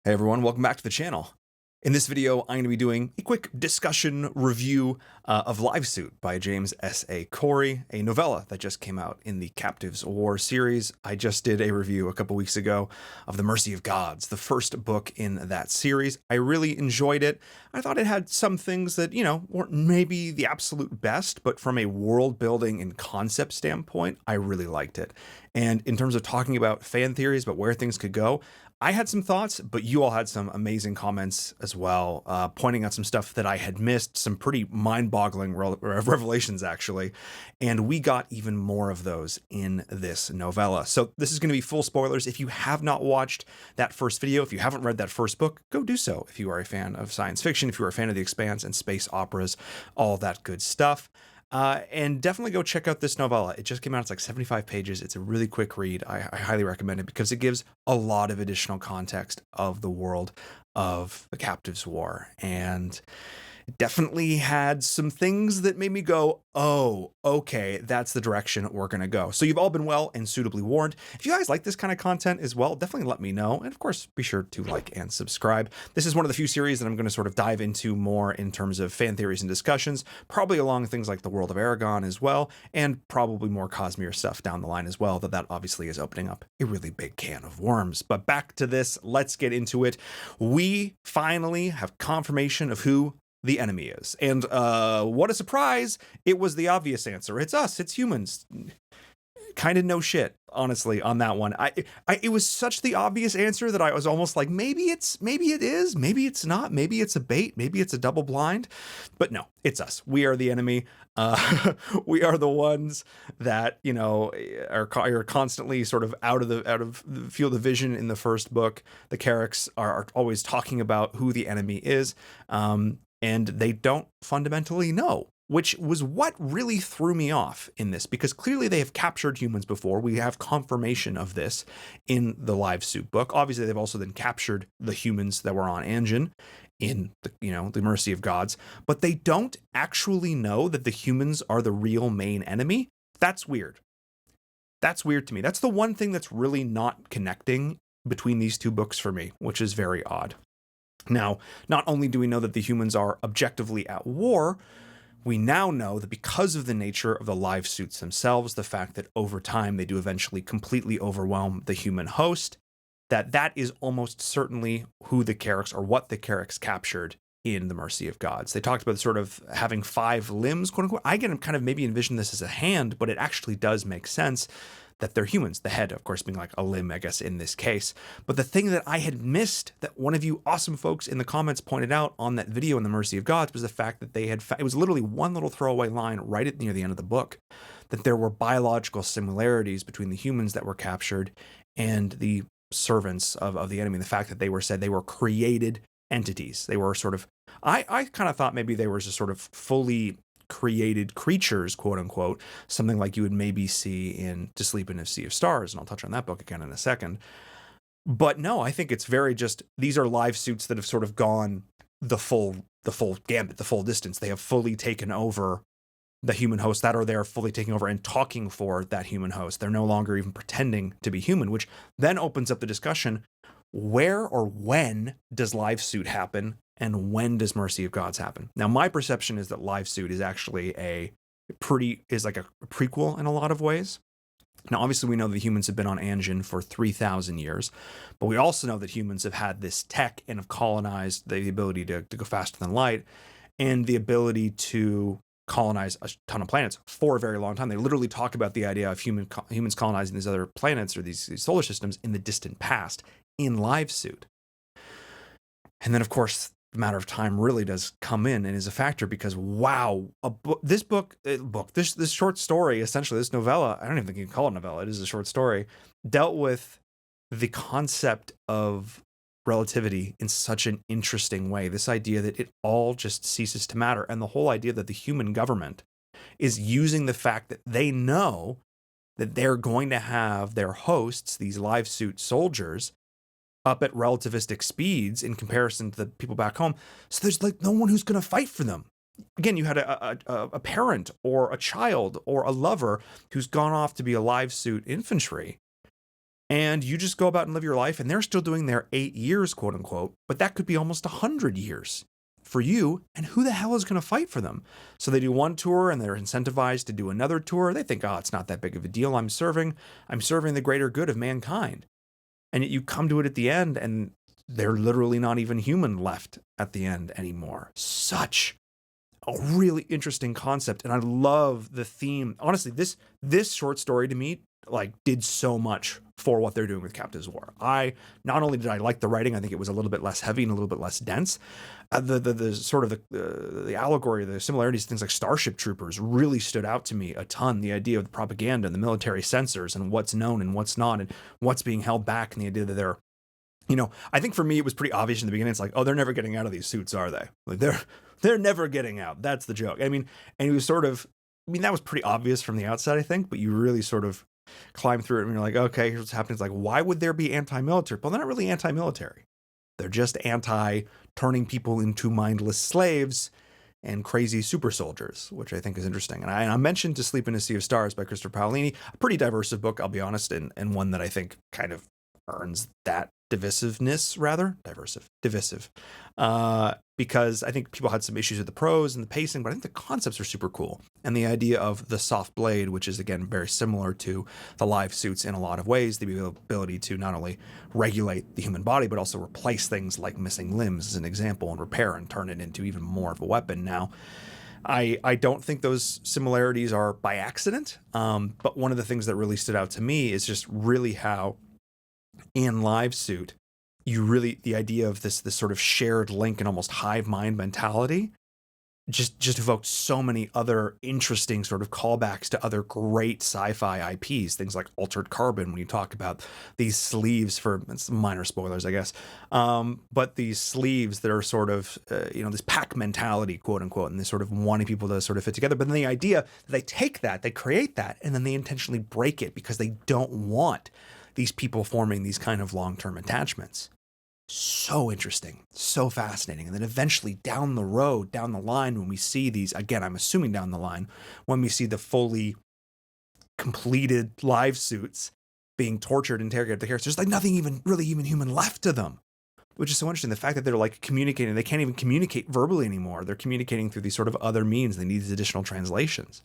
Hey everyone, welcome back to the channel. In this video, I'm going to be doing a quick discussion review of Livesuit by James S.A. Corey, a novella that just came out in the Captives War series. I just did a review a couple weeks ago of The Mercy of Gods, the first book in that series. I really enjoyed it. I thought it had some things that, weren't maybe the absolute best, but from a world building and concept standpoint, I really liked it. And in terms of talking about fan theories, about where things could go, I had some thoughts, but you all had some amazing comments as well, pointing out some stuff that I had missed, some pretty mind-boggling revelations, actually. And we got even more of those in this novella. So this is going to be full spoilers. If you have not watched that first video, if you haven't read that first book, go do so. If you are a fan of science fiction, if you are a fan of The Expanse and space operas, all that good stuff. And definitely go check out this novella. It just came out. It's like 75 pages. It's a really quick read. I highly recommend it because it gives a lot of additional context of the world of the Captives War. And it definitely had some things that made me go, oh, okay, that's the direction we're going to go. So you've all been well and suitably warned. If you guys like this kind of content as well, definitely let me know. And of course, be sure to like and subscribe. This is one of the few series that I'm going to sort of dive into more in terms of fan theories and discussions, probably along things like the world of Aragon as well, and probably more Cosmere stuff down the line as well, that obviously is opening up a really big can of worms. But back to this, let's get into it. We finally have confirmation of who the enemy is. And what a surprise. It was the obvious answer. It's us. It's humans. Kind of no shit, honestly, on that one. It was such the obvious answer that I was almost like, maybe it is, maybe it's not, maybe it's a bait, maybe it's a double blind. But no, it's us. We are the enemy. We are the ones that, are constantly sort of out of the field of vision in the first book. The Carracks are always talking about who the enemy is. And they don't fundamentally know, which was what really threw me off in this, because clearly they have captured humans before. We have confirmation of this in the Livesuit book. Obviously, they've also then captured the humans that were on Anjin in the Mercy of Gods, but they don't actually know that the humans are the real main enemy. That's weird. That's weird to me. That's the one thing that's really not connecting between these two books for me, which is very odd. Now, not only do we know that the humans are objectively at war, we now know that because of the nature of the Livesuits themselves, the fact that over time they do eventually completely overwhelm the human host, that is almost certainly who the Carracks, or what the Carracks captured in the Mercy of Gods. They talked about sort of having 5 limbs, quote unquote. I can kind of maybe envision this as a hand, but it actually does make sense that they're humans, the head, of course, being like a limb, I guess, in this case. But the thing that I had missed, that one of you awesome folks in the comments pointed out on that video in the Mercy of Gods, was the fact that they had, it was literally one little throwaway line right near the end of the book, that there were biological similarities between the humans that were captured and the servants of the enemy. The fact that they were said they were created entities. They were sort of, I kind of thought maybe they were just sort of fully created creatures, quote unquote, something like you would maybe see in To Sleep in a Sea of Stars, and I'll touch on that book again in a second. But no, I think it's very just, these are Livesuits that have sort of gone the full gambit, the full distance. They have fully taken over the human host, that are there fully taking over and talking for that human host. They're no longer even pretending to be human, which then opens up the discussion, where or when does Livesuit happen? And when does Mercy of Gods happen? Now, my perception is that Livesuit is actually like a prequel in a lot of ways. Now, obviously, we know that humans have been on Anjin for 3,000 years, but we also know that humans have had this tech and have colonized the ability to go faster than light and the ability to colonize a ton of planets for a very long time. They literally talk about the idea of humans colonizing these other planets or these solar systems in the distant past in Livesuit. And then, of course, the matter of time really does come in and is a factor, because wow, this short story, essentially this novella, I don't even think you can call it a novella, it is a short story, dealt with the concept of relativity in such an interesting way. This idea that it all just ceases to matter, and the whole idea that the human government is using the fact that they know that they're going to have their hosts, these Livesuit soldiers, up at relativistic speeds in comparison to the people back home. So there's like no one who's going to fight for them. Again, you had a parent or a child or a lover who's gone off to be a Livesuit infantry. And you just go about and live your life, and they're still doing their 8 years, quote unquote, but that could be almost 100 years for you, and who the hell is going to fight for them? So they do one tour and they're incentivized to do another tour. They think, oh, it's not that big of a deal. I'm serving the greater good of mankind. And yet you come to it at the end and they're literally not even human left at the end anymore. Such a really interesting concept. And I love the theme. Honestly, this short story to me did so much for what they're doing with Captives War. Not only did I like the writing, I think it was a little bit less heavy and a little bit less dense. The sort of the allegory, the similarities, things like Starship Troopers really stood out to me a ton. The idea of the propaganda and the military censors and what's known and what's not and what's being held back, and the idea that they're, I think for me it was pretty obvious in the beginning. It's like, oh, they're never getting out of these suits, are they? Like they're never getting out. That's the joke. I mean, and it was sort of, that was pretty obvious from the outside, I think, but you really sort of climb through it and you're like, okay, here's what's happening. It's like, why would there be anti-military? Well, they're not really anti-military. They're just anti-turning people into mindless slaves and crazy super soldiers, which I think is interesting. And I mentioned To Sleep in a Sea of Stars by Christopher Paolini, a pretty divisive book, I'll be honest, and one that I think kind of earns that divisiveness, because I think people had some issues with the prose and the pacing, but I think the concepts are super cool. And the idea of the soft blade, which is, again, very similar to the live suits in a lot of ways, the ability to not only regulate the human body, but also replace things like missing limbs, as an example, and repair and turn it into even more of a weapon. Now, I don't think those similarities are by accident, but one of the things that really stood out to me is just really how in Livesuit, the idea of this sort of shared link and almost hive mind mentality just evoked so many other interesting sort of callbacks to other great sci-fi IPs, things like Altered Carbon, when you talk about these sleeves it's minor spoilers, I guess, but these sleeves that are sort of, this pack mentality, quote unquote, and this sort of wanting people to sort of fit together. But then the idea that they take that, they create that, and then they intentionally break it because they don't want these people forming these kind of long-term attachments. So interesting, so fascinating. And then eventually down the line, when we see these, again, I'm assuming down the line, when we see the fully completed live suits being tortured and interrogated the characters, there's nothing even human left to them, which is so interesting. The fact that they're communicating, they can't even communicate verbally anymore. They're communicating through these sort of other means. They need these additional translations,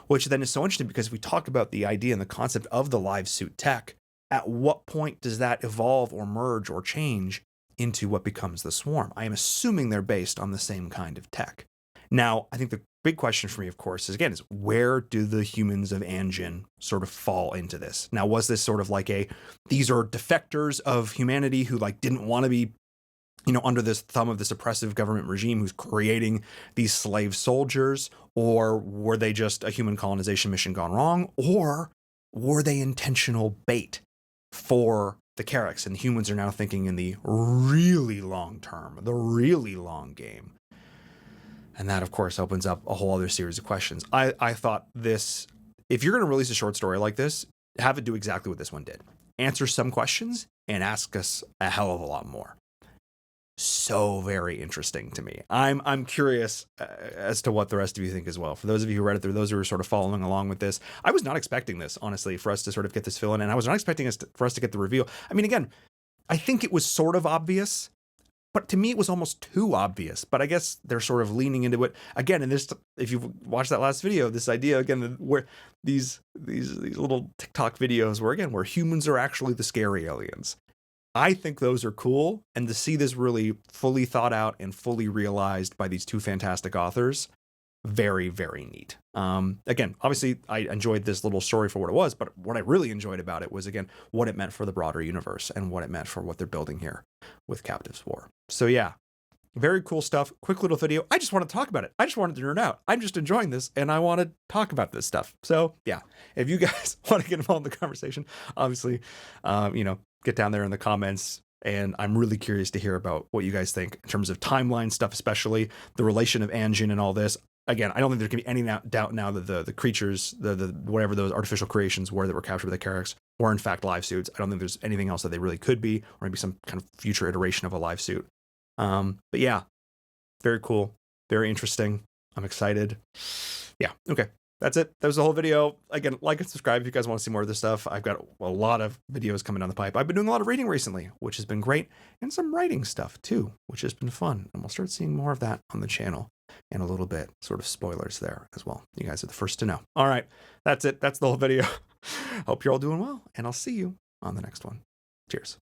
which then is so interesting because we talk about the idea and the concept of the live suit tech. At what point does that evolve or merge or change into what becomes the swarm? I am assuming they're based on the same kind of tech. Now, I think the big question for me, of course, is where do the humans of Anjin sort of fall into this? Now, was this sort of these are defectors of humanity who didn't want to be, under this thumb of this oppressive government regime who's creating these slave soldiers? Or were they just a human colonization mission gone wrong? Or were they intentional bait for the Carracks, and humans are now thinking in the really long term, the really long game? And that, of course, opens up a whole other series of questions. I thought this, if you're going to release a short story like this, have it do exactly what this one did. Answer some questions and ask us a hell of a lot more. So very interesting to me. I'm curious as to what the rest of you think as well. For those of you who read it through, those who are sort of following along with this, I was not expecting this, honestly, for us to sort of get this fill in, and I was not expecting for us to get the reveal. I mean, again, I think it was sort of obvious, but to me it was almost too obvious. But I guess they're sort of leaning into it again. And this, if you've watched that last video, this idea again where these little TikTok videos where humans are actually the scary aliens. I think those are cool, and to see this really fully thought out and fully realized by these two fantastic authors, very, very neat. Again, obviously, I enjoyed this little story for what it was, but what I really enjoyed about it was, again, what it meant for the broader universe and what it meant for what they're building here with Captives War. So yeah, very cool stuff. Quick little video. I just want to talk about it. I just wanted to nerd out. I'm just enjoying this, and I want to talk about this stuff. So yeah, if you guys want to get involved in the conversation, obviously, get down there in the comments, and I'm really curious to hear about what you guys think in terms of timeline stuff, especially the relation of Anjin and all this. Again, I don't think there can be any doubt now that the creatures, the whatever those artificial creations were that were captured by the Carracks were in fact live suits. I don't think there's anything else that they really could be, or maybe some kind of future iteration of a live suit. But yeah, very cool, very interesting. I'm excited. Yeah, okay. that's it. That was the whole video. Again, like and subscribe if you guys want to see more of this stuff. I've got a lot of videos coming down the pipe. I've been doing a lot of reading recently, which has been great, and some writing stuff too, which has been fun. And we'll start seeing more of that on the channel in a little bit. Sort of spoilers there as well. You guys are the first to know. All right, that's it. That's the whole video. Hope you're all doing well, and I'll see you on the next one. Cheers.